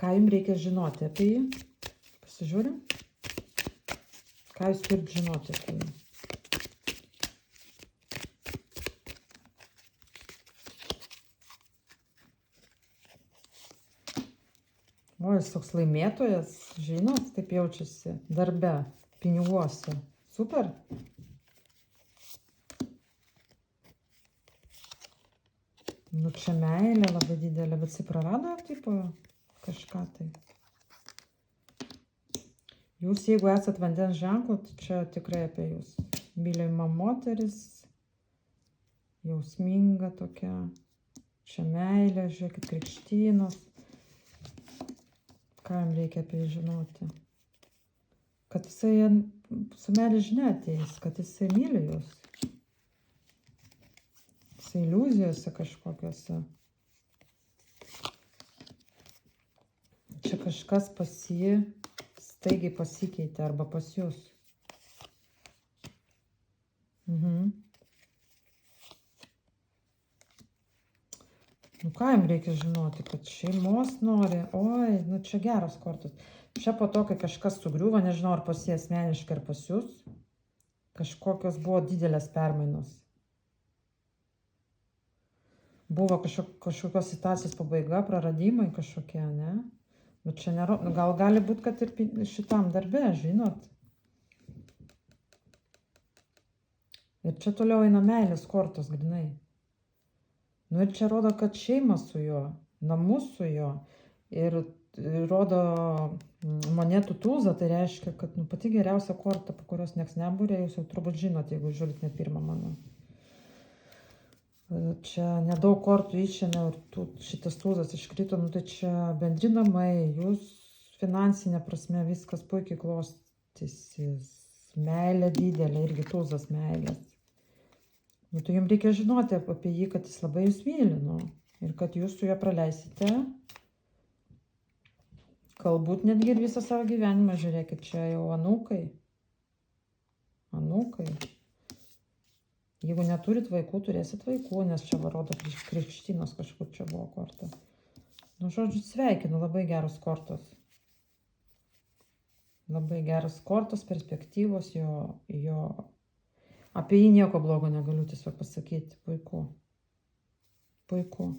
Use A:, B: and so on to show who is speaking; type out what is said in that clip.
A: Ką jums reikia žinoti apie jį? Pasižiūrim. Ką jūs turite žinoti apie jį? O, jis toks laimėtojas, žinot, taip jaučiasi darbe, piniguose. Super. Nu, čia meilė labai didelė, bet jis prarado, tipo, kažką tai. Jūs, jeigu esat vandens ženklu, tai čia tikrai apie jūs. Mylima moteris, jausminga tokia, čia meilė, žiūrėkit, krikštynos. Ką jam reikia apie jį žinoti? Kad jisai su meilės žinia ateis, kad jisai myli jūs. Jisai iliuzijose kažkokiose. Čia kažkas pas jį staigiai pasikeitė arba pas jūs. Nu, ką jam reikia žinoti, kad šeimos nori, oi, nu čia geros kortos. Čia po to, kai kažkas sugriuvo, nežinau, ar pas jį asmeniškai, ar pas jūs, kažkokios buvo didelės permainos. Buvo kažkokios situacijos pabaiga, praradimai kažkokie, ne? Bet čia nėra, gal gali būti, kad ir šitam darbe, žinot. Ir čia toliau eina meilės kortos, grinai. Nu ir čia rodo, kad šeima su juo, namus su juo. Ir rodo monetų tūzą, tai reiškia, kad pati geriausia korta, po kurios nieks nebūrė, jūs jau turbūt žinot, jeigu žiūrit ne pirmą mano. Čia nedaug kortų išėmė ir šitas tūzas iškrito, nu tai čia bendri namai, jūs finansinė prasme viskas puikiai klostysis, meilė didelė, irgi tūzas meilės. Nu tai jums reikia žinoti apie jį, kad jis labai jūs myli, nu, ir kad jūs su juo praleisite, galbūt netgi ir visą savo gyvenimą, žiūrėkit, čia jau anūkai. Anūkai. Jeigu neturit vaikų, turėsit vaikų, nes čia rodo krikštynos kažkur čia buvo korta. Nu, žodžiu, sveikinu, labai geros kortos. Labai geros kortos, perspektyvos, jo. Apie jį nieko blogo negaliu tiesiog pasakyti. Puiku. Puiku.